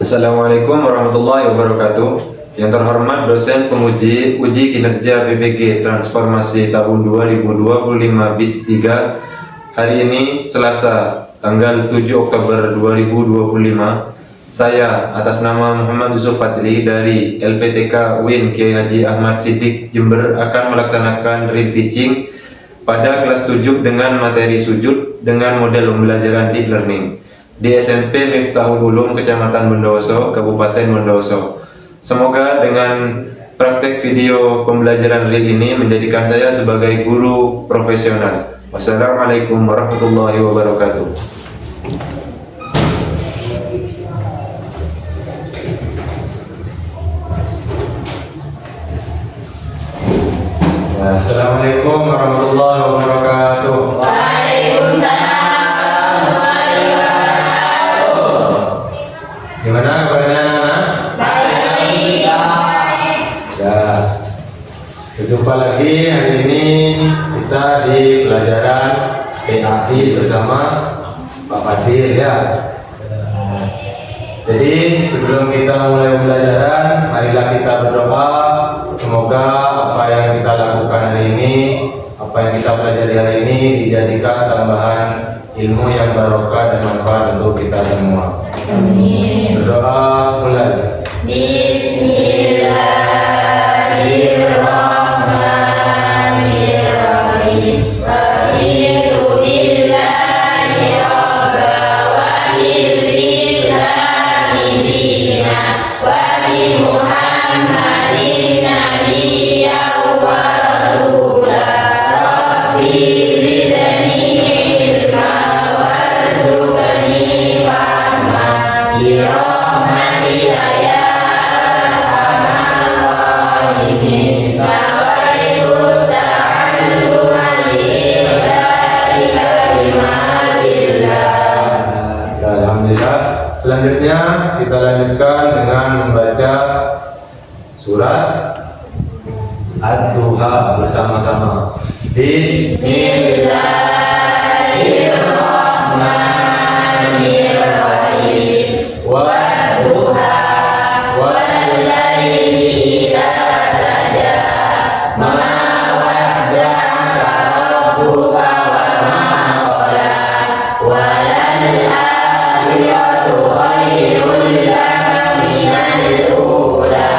Assalamualaikum warahmatullahi wabarakatuh. Yang terhormat dosen penguji uji kinerja BPG Transformasi tahun 2025 Batch 3. Hari ini Selasa tanggal 7 Oktober 2025. Saya atas nama Muhammad Yusuf Fadli dari LPTK UIN Kiai Haji Ahmad Siddiq Jember akan melaksanakan real teaching pada kelas 7 dengan materi sujud dengan model pembelajaran deep learning di SMP Miftahul Ulum Kecamatan Bondowoso, Kabupaten Bondowoso. Semoga dengan praktek video pembelajaran real ini menjadikan saya sebagai guru profesional. Wassalamualaikum warahmatullahi wabarakatuh. Assalamualaikum warahmatullahi wabarakatuh. Gimana kabarnya anak-anak? Baik. Ya. Berjumpa lagi hari ini kita di pelajaran PAI bersama Pak Fadil ya. Jadi sebelum kita mulai pembelajaran, marilah kita berdoa semoga apa yang kita lakukan hari ini, apa yang kita pelajari hari ini dijadikan tambahan ilmu yang barokah dan manfaat untuk kita semua. Amin. Berdoa mulai. Bismillahirrahmanirrahim. Raditu billahi rabba wa bil islami dina wa bi Muhammadin nabiyyan wa rasula. Rabbi zidni ilma warzuqni fahma bi rahmatika ya arhamar rahimin. Nawaitu ta'alluma li ihdai kalimatillah. Alhamdulillah. Selanjutnya kita lanjutkan dengan membaca surat Ad-Duha bersama-sama. Bismillahirrahmanirrahim. Wad-duha wal-laili idza saja. Ma wadda'aka rabbuka wa ma qala. Wal-akhiratu khairul laka minal ula.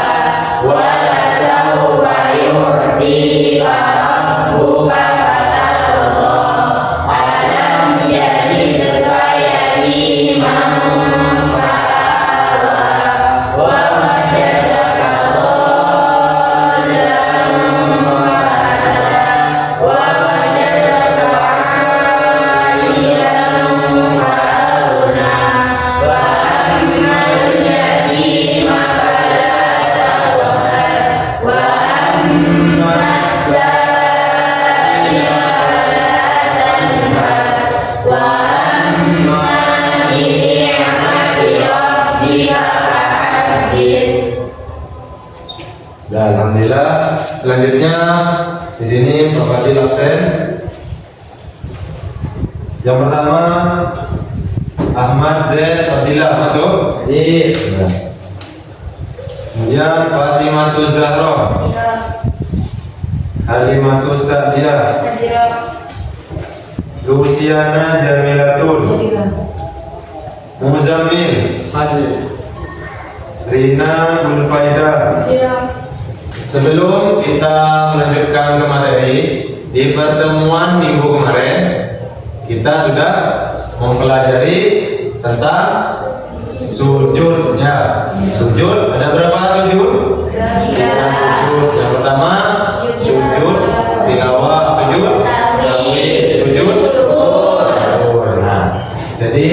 Walasawfa yu'tika rabbuka fatarda. Alam yalidka yatiman fa'awa. Wa wajadaka dhallan fahada. Wa wajadaka 'ailan fa'agna. Wa ammal yatima fala taqhar. Wa ammas sa'ila fala tanhar. Wa amma bi ni'mati rabbika fahaddits. Ya, alhamdulillah. Selanjutnya di sini Pak Fadil absen. Yang pertama Ahmad Zain Fadilah masuk. Ya. Kemudian Fatimatus Zahra, Halimatus Sa'diyah, Luciana Jamilatun, Muzammil, Rina Ulfaida. Sebelum kita melanjutkan ke materi, di pertemuan minggu kemarin kita sudah mempelajari tentang sujud ya. Sujud ada berapa sujud? Tiga sujud. Yang pertama sujud tilawah, sujud sahwi, sujud syukur. Nah, jadi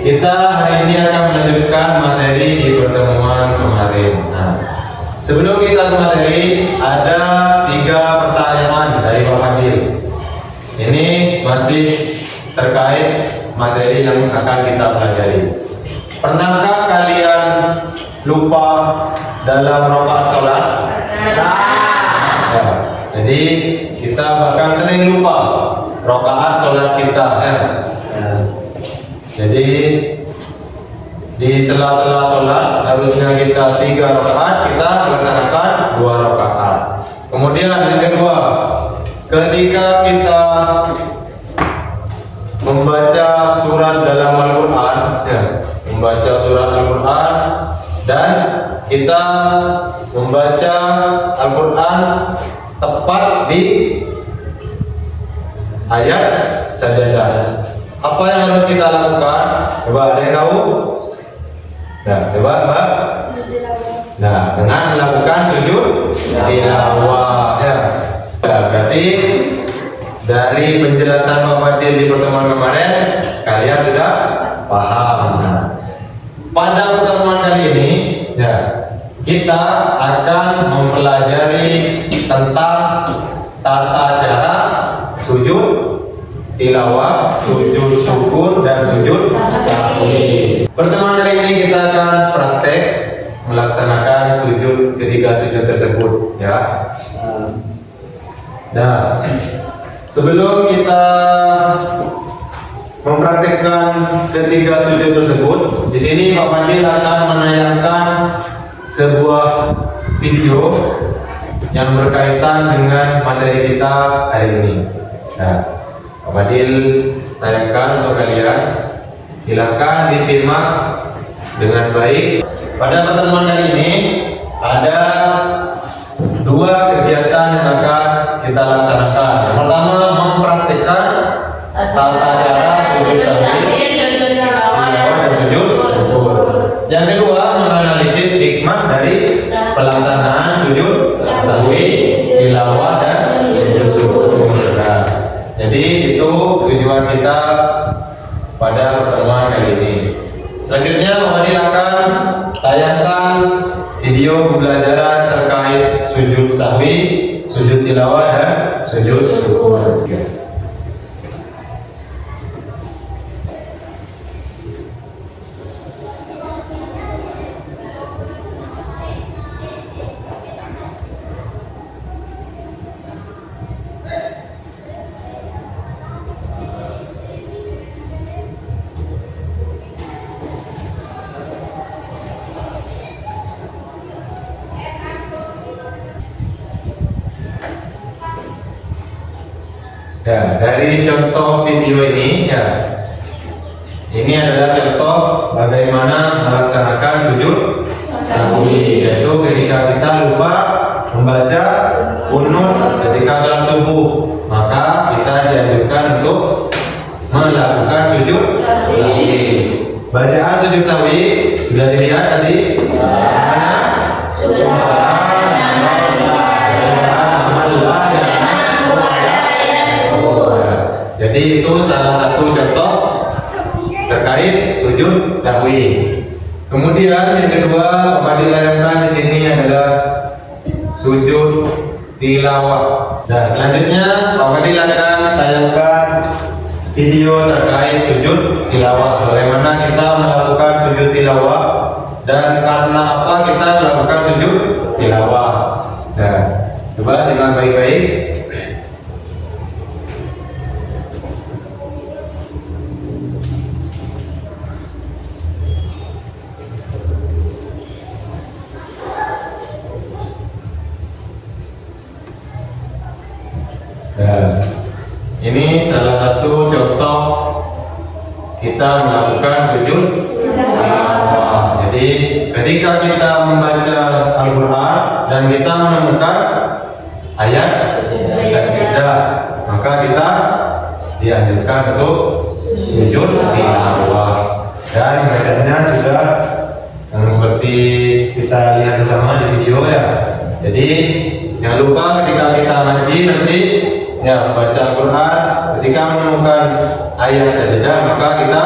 kita hari ini akan melanjutkan materi di pertemuan kemarin. Nah, sebelum kita ke materi, ada 3 pertanyaan dari Pak Fadil. Ini masih terkait materi yang akan kita pelajari. Pernahkah kalian lupa dalam rakaat sholat? Ya, jadi kita bahkan sering lupa rakaat sholat kita ya. Jadi di sela-sela sholat harusnya kita 3 rakaat, kita melaksanakan 2 rakaat. Kemudian yang kedua, ketika kita membaca surat dalam Al-Quran, ya, membaca surat Al-Quran dan kita membaca Al-Quran tepat di ayat sajadah. Apa yang harus kita lakukan? Coba ada yang tahu? Nah, coba Mbak. Nah, dengan melakukan sujud tilawah, ya. Nah, berarti dari penjelasan Pak Fadil di pertemuan kemarin, kalian sudah paham. Nah, pada pertemuan kali ini, ya, kita akan mempelajari tentang tata cara sujud tilawah, sujud syukur, dan sujud sahwi. Pertemuan kali ini kita akan praktek melaksanakan ketiga sujud tersebut, ya. Nah, sebelum kita mempraktekkan ketiga sujud tersebut, di sini Pak Fadil akan menayangkan sebuah video yang berkaitan dengan materi kita hari ini. Nah, Pak Fadil tayangkan untuk kalian. Silakan disimak dengan baik. Pada pertemuan kali ini ada 2 kegiatan yang akan kita laksanakan. Yang pertama, mempraktikkan tata cara sujud sahwi, tilawah, dan sujud syukur. Yang kedua, menganalisis hikmah dari pelaksanaan sujud sahwi, tilawah, dan sujud syukur. Jadi itu tujuan kita pada pertemuan kali ini. Selanjutnya Pak Fadil akan tayangkan video pembelajaran terkait sujud sahwi, sujud tilawah, dan sujud syukur. Ya, dari contoh video ini, ya, ini adalah contoh bagaimana melaksanakan sujud sahwi, yaitu ketika kita lupa membaca qunut ketika salat subuh, maka kita dianjurkan untuk melakukan sujud sahwi. Bacaan sujud sahwi sudah dilihat tadi. Jadi itu salah satu contoh terkait sujud sahwi. Kemudian yang kedua, Pak Fadil layangkan di sini adalah sujud tilawah. Nah, selanjutnya Pak Fadil akan tayangkan video terkait sujud tilawah. Bagaimana kita melakukan sujud tilawah dan karena apa kita melakukan sujud tilawah. Nah, coba simak baik-baik. Nah, ini salah satu contoh kita melakukan sujud tilawah. Jadi ketika kita membaca Al-Quran dan kita menemukan ayat sajadah, maka kita dianjurkan untuk sujud tilawah. Dan bacanya sudah yang seperti kita lihat bersama di video, ya. Jadi jangan lupa ketika kita ngaji nanti, ya, baca Al-Quran, ketika menemukan ayat sajadah maka kita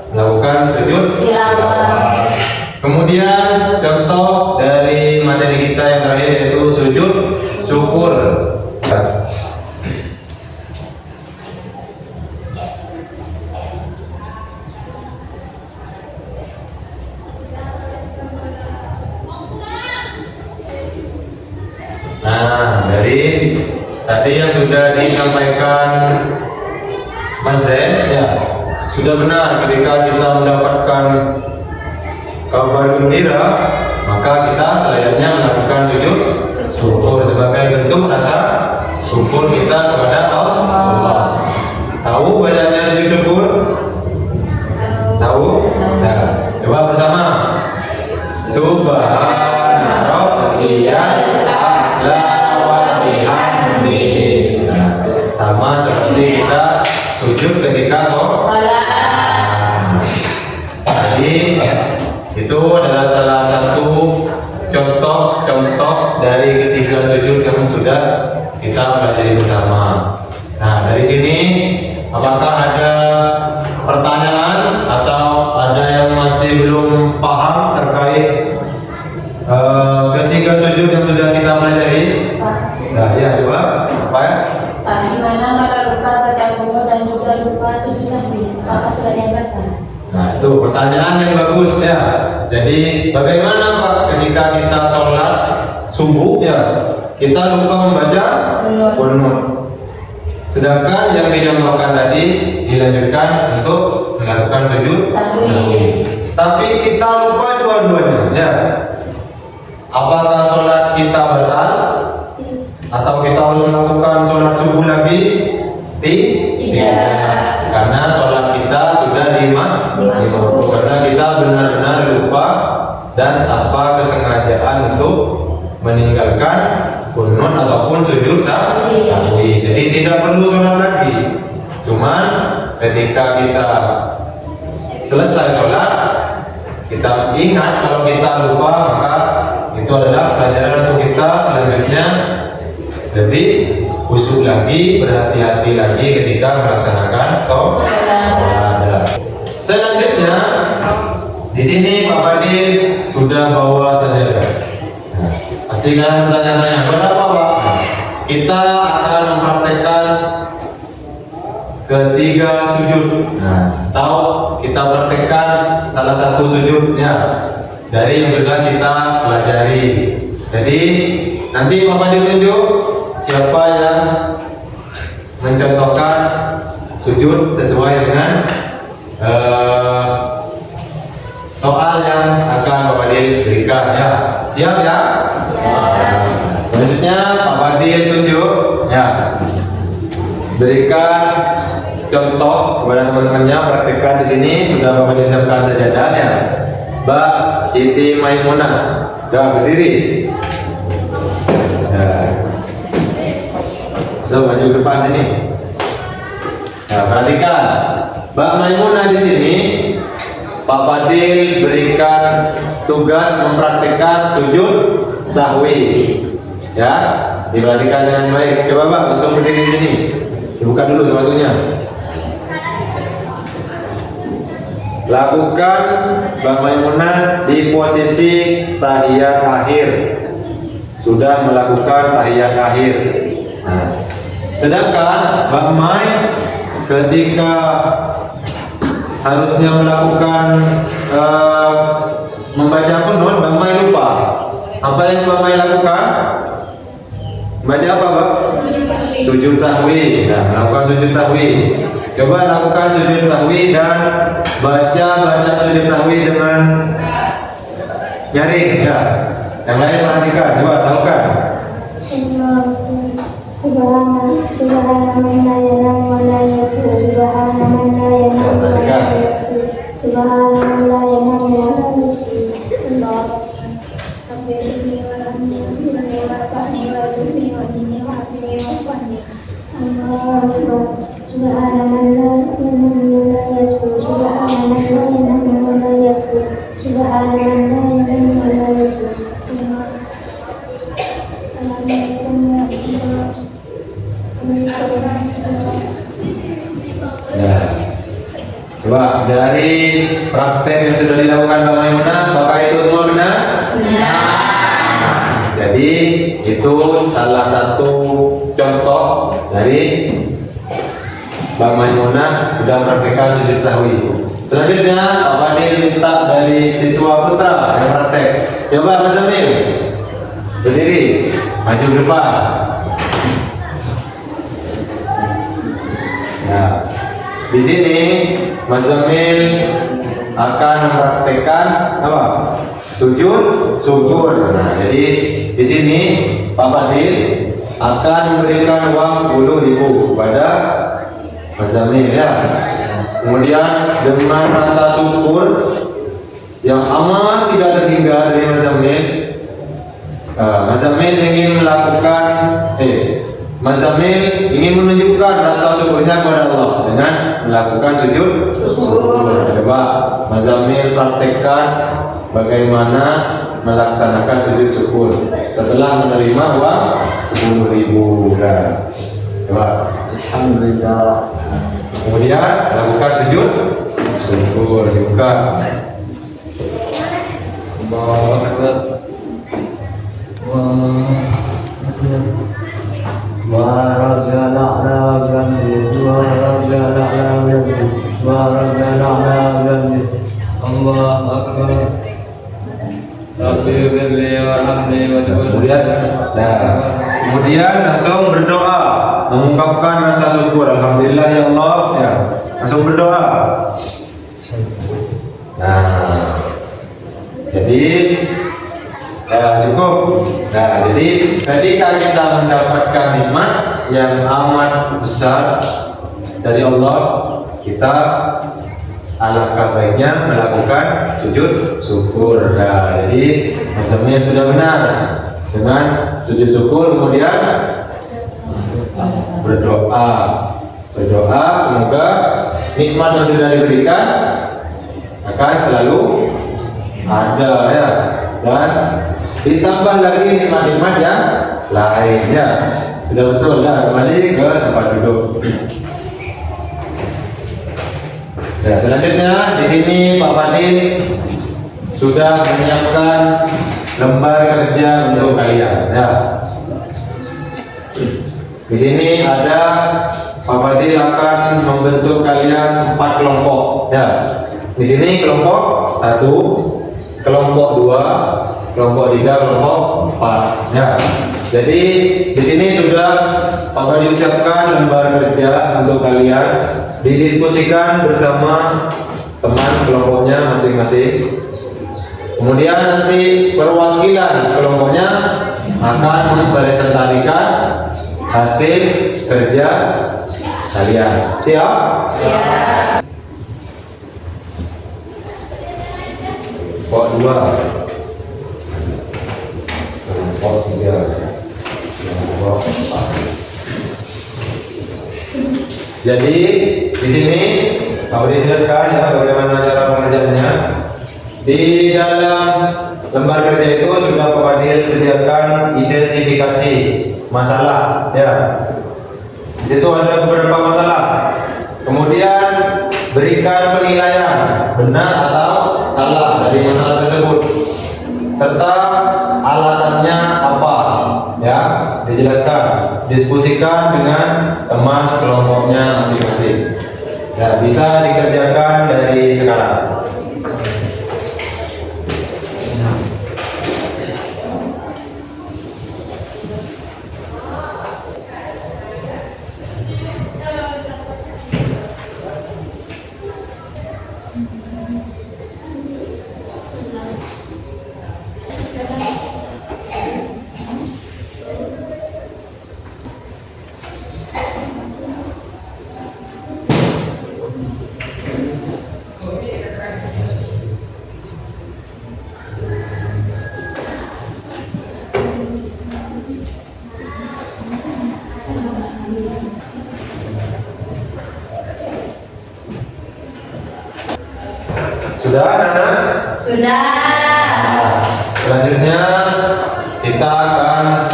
melakukan sujud tilawah. Kemudian contoh dari materi kita yang terakhir yaitu sujud syukur. Nah, dari tadi yang sudah disampaikan Mas Zen, ya, sudah benar ketika kita mendapatkan kabar gembira, maka kita selayaknya melakukan sujud syukur sebagai bentuk rasa syukur kita kepada Allah. Tahu bacanya sujud syukur? Tahu? Nah, coba bersama. Subhana rabbiyal a'la wa bihamdihi. Sama seperti kita sujud ketika sholat. Jadi itu adalah salah satu contoh dari ketiga sujud yang sudah kita pelajari bersama. Nah, dari sini apakah ada pertanyaan atau ada yang masih belum paham terkait ketiga sujud yang sudah kita pelajari? Nah, ya coba apa ya? Pak, gimana kalau lupa baca kunut dan juga lupa sujud sahwi? Apakah sudah diabarkan? Nah, itu pertanyaan yang bagus ya. Jadi bagaimana Pak ketika kita sholat subuh ya kita lupa membaca kunut, sedangkan yang dicontohkan tadi dilanjutkan untuk melakukan sujud sahwi. Tapi kita lupa dua-duanya ya. Apakah sholat kita batal atau kita harus melakukan sholat subuh lagi? Tidak, karena sholat kita sudah dimakruh karena kita benar-benar lupa dan tanpa kesengajaan untuk meninggalkan kunut ataupun sujud sahwi. Jadi tidak perlu sholat lagi. Cuman ketika kita selesai sholat kita ingat kalau kita lupa, maka itu adalah pelajaran untuk kita selanjutnya lebih khusyuk lagi, berhati-hati lagi ketika melaksanakan sholat. Selanjutnya di sini Pak Fadil sudah bawa sajadah. Nah, pasti kalian bertanya-tanya, berapa Pak? Kita akan mempraktekkan ketiga sujud. Nah, tahu kita praktekkan salah satu sujudnya dari yang sudah kita pelajari. Jadi nanti Pak Fadil tunjuk siapa yang mencontohkan sujud sesuai dengan soal yang akan Pak Fadil berikan ya. Siap ya? Selanjutnya Pak Fadil tunjuk ya. Berikan contoh kepada teman-temannya, praktekkan di sini. Sudah Pak Fadil siapkan sajadahnya. Mbak Siti Maimunah, sudah berdiri. So, maju ke depan sini. Nah, perhatikan, Mbak Maimunah di sini, Pak Fadil berikan tugas mempraktikkan sujud sahwi. Ya, diperhatikan dengan baik. Coba Mbak, langsung berdiri di sini. Dibuka dulu sepatunya. Lakukan Mbak Maimunah di posisi tahiyat akhir. Sudah melakukan tahiyat akhir. Nah, sedangkan Mbak Mai ketika harusnya melakukan membaca kunut, Mbak Mai lupa. Apa yang Mbak Mai lakukan? Baca apa Mbak? Sujud sahwi. Nah, melakukan sujud sahwi. Coba lakukan sujud sahwi dan baca sujud sahwi dengan nyaring ya. Yang lain perhatikan, coba lakukan. Coba dari praktek yang sudah dilakukan Mbak Maimunah, apakah itu semua benar? Benar. Jadi itu salah satu contoh dari Mbak Maimunah sudah mempraktikkan sujud sahwi. Selanjutnya Pak Fadil minta dari siswa putra yang praktek. Coba Mas Zamil berdiri, maju ke depan. Nah, di sini Mas Zamil akan mempraktekkan apa? Sujud syukur. Nah, jadi di sini Pak Fadil akan memberikan uang 10.000 kepada Mas Zamil ya. Kemudian dengan rasa syukur yang amat tidak terhingga dari Mas Zamil, Mas Zamil ingin melakukan Mas Zamil ingin menunjukkan rasa syukurnya kepada Allah dengan melakukan sujud syukur. Coba Mas Zamil praktekkan bagaimana melaksanakan sujud syukur setelah menerima uang 10.000. Coba. Alhamdulillah. Kemudian lakukan sujud syukur juga. Allahu Akbar. Allahu Akbar. Rabbi firli warhamni wa Kemudian langsung berdoa, mengungkapkan rasa syukur. Alhamdulillah ya Allah ya. Langsung berdoa. Nah, jadi cukup. Nah, jadi ketika kita mendapatkan nikmat yang amat besar dari Allah, kita alangkah baiknya melakukan sujud syukur. Nah, jadi maksudnya sudah benar dengan sujud syukur, kemudian berdoa semoga nikmat yang sudah diberikan akan selalu ada ya, dan ditambah lagi nikmat-nikmat yang lain ya. Sudah betul ya, kembali ke tempat duduk. Ya, selanjutnya di sini Pak Fadil sudah menyiapkan lembar kerja untuk kalian. Ya. Di sini ada Pak Fadil akan membentuk kalian 4 kelompok. Ya. Di sini kelompok 1, kelompok 2, kelompok 3, kelompok 4. Ya. Jadi di sini sudah Pak Fadil siapkan lembar kerja untuk kalian, didiskusikan bersama teman kelompoknya masing-masing. Kemudian nanti perwakilan kelompoknya akan mempresentasikan hasil kerja kalian. Siap? Siap. Kelompok 2, kelompok 3, kelompok 4. Jadi di sini Pak Fadil jelaskan ya bagaimana cara pengerjaannya. Di dalam lembar kerja itu sudah Pak Fadil sediakan identifikasi masalah ya. Di situ ada beberapa masalah. Kemudian berikan penilaian benar atau salah dari masalah tersebut, serta alasannya apa ya, dijelaskan. Diskusikan dengan teman kelompoknya masing-masing. Ya, bisa dikerjakan dari sekarang. Sudah, Nana? Sudah. Nah, selanjutnya kita akan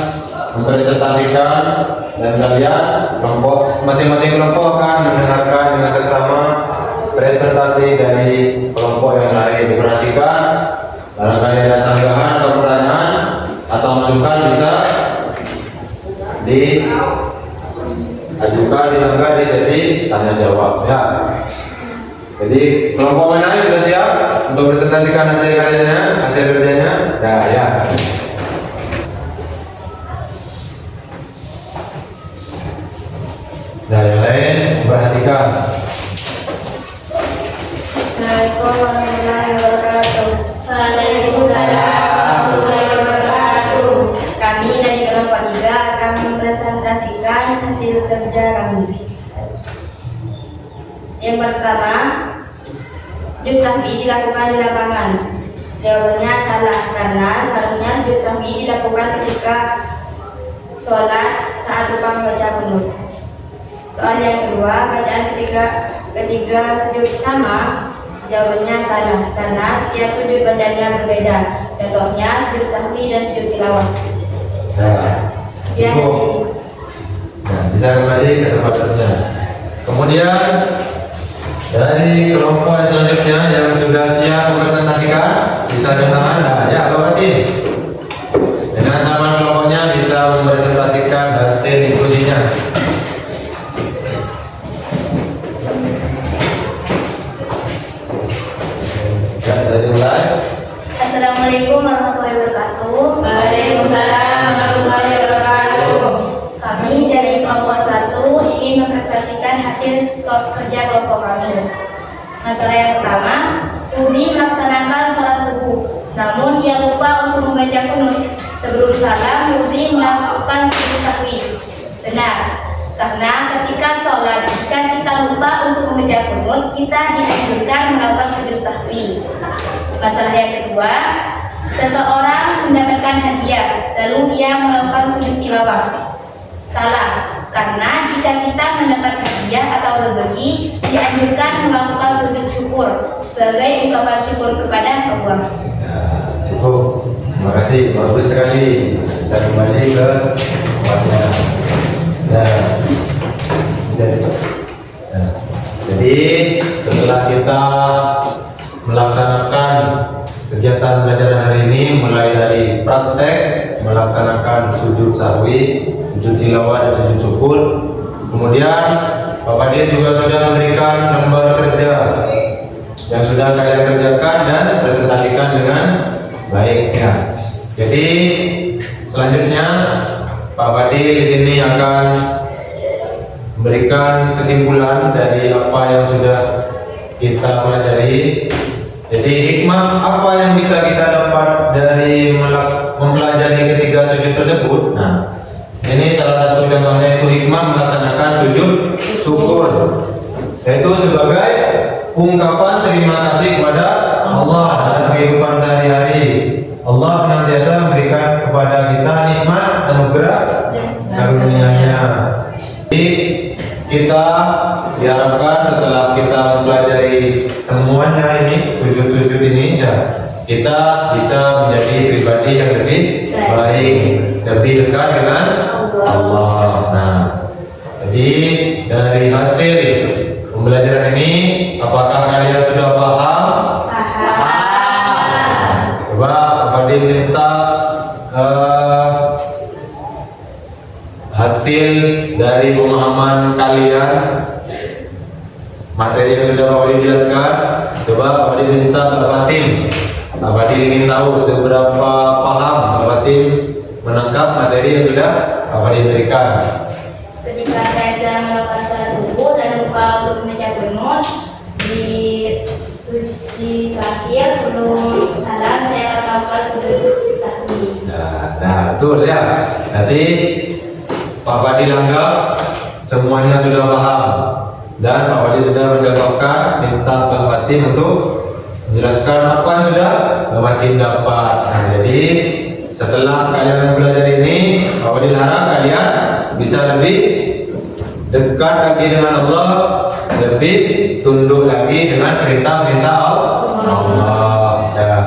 mempresentasikan dan kalian kelompok masing-masing kelompok akan mendengarkan dengan seksama presentasi dari kelompok yang lain. Diperhatikan, barangkali ada sanggahan atau pertanyaan atau masukan bisa diajukan, disanggah di sesi tanya jawab ya. Jadi kelompok mana sudah siap untuk presentasikan hasil kerjanya? Ya. Nah, yang lain perhatikan. Assalamualaikum warahmatullahi Yang pertama, sujud sahwi dilakukan di lapangan. Jawabannya salah, karena seharusnya sujud sahwi dilakukan ketika sholat saat lupa membaca qunut. Soal yang kedua, bacaan ketiga sujud sama. Jawabannya salah, karena setiap sujud bacaannya berbeda. Contohnya sujud sahwi dan sujud tilawah. Ya, Nah, bisa kembali ke tempatnya. Kemudian dari kelompok selanjutnya yang sudah siap mempresentasikan, bisa dengan tangan. Nah, ya, Bapak Fatin. Dengan teman kelompoknya bisa mempresentasikan hasil diskusinya. Ya, bisa dimulai. Assalamualaikum warahmatullahi wabarakatuh. Waalaikumsalam warahmatullahi wabarakatuh. Kami dari kelompok 1 ingin mempresentasikan hasil kerja kelompok kami. Masalah yang pertama, Udi melaksanakan sholat subuh, namun ia lupa untuk membaca qunut. Sebelum salam, Udi melakukan sujud sahwi. Benar, karena ketika sholat, jika kita lupa untuk membaca qunut, kita dianjurkan melakukan sujud sahwi. Masalah yang kedua, seseorang mendapatkan hadiah, lalu ia melakukan sujud tilawah. Salah, karena jika kita mendapat hadiah atau rezeki, dianjurkan melakukan sujud syukur sebagai ungkapan syukur kepada Allah. Nah, cukup. Terima kasih, bagus sekali. Bisa kembali ke tempatnya. Jadi setelah kita melaksanakan kegiatan belajar hari ini, mulai dari praktek melaksanakan sujud sahwi, sujud tilawah dan sujud syukur. Kemudian Bapak Dir juga sudah memberikan lembar kerja yang sudah kalian kerjakan dan presentasikan dengan baik ya. Jadi selanjutnya Pak Fadil di sini akan memberikan kesimpulan dari apa yang sudah kita pelajari. Jadi hikmah apa yang bisa kita dapat dari mempelajari ketiga sujud tersebut? Nah, ini salah satu contohnya itu hikmah melaksanakan sujud syukur, yaitu sebagai ungkapan terima kasih kepada Allah dalam kehidupan sehari-hari. Allah senantiasa memberikan kepada kita nikmat anugerah karunia-Nya. Jadi kita diharapkan setelah kita mempelajari semuanya ini, sujud-sujud ini ya, kita bisa menjadi pribadi yang lebih baik, lebih dekat dengan Allah. Nah, jadi dari hasil pembelajaran ini, apakah kalian sudah paham? Coba Fadil minta hasil dari pemahaman kalian, materi yang sudah Pak Fadil jelaskan. Coba Pak Fadil minta Pak Fatin. Pak Fatin ingin tahu seberapa paham Pak Fatin menangkap materi yang sudah Pak Fadil berikan. Ketika saya sedang melakukan sholat subuh dan lupa untuk membaca qunut, di terakhir sebelum salam saya akan melakukan sujud sahwi. Nah, betul ya. Nanti Pak Fadil anggap semuanya sudah paham dan Pak Fadil sudah menjawabkan, minta Pak Fatin untuk menjelaskan apa yang sudah Pak Fatin dapat. Nah, jadi setelah kalian belajar ini, Pak Fadil harap kalian bisa lebih dekat lagi dengan Allah, lebih tunduk lagi dengan perintah-perintah Allah.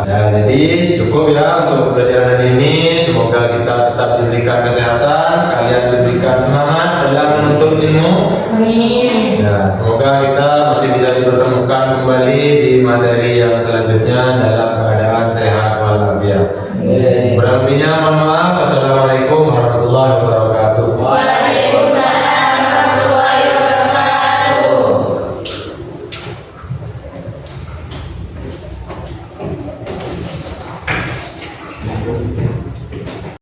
Jadi cukup ya untuk pelajaran hari ini. Semoga kita tetap diberikan kesehatan, kalian diberikan semangat dalam menuntut ilmu. Amin. Nah, semoga kita masih bisa dipertemukan kembali di materi yang selanjutnya dalam keadaan sehat walafiat. Kurang lebihnya mohon maaf. Wassalamualaikum warahmatullahi wabarakatuh. Waalaikumsalam warahmatullahi wabarakatuh.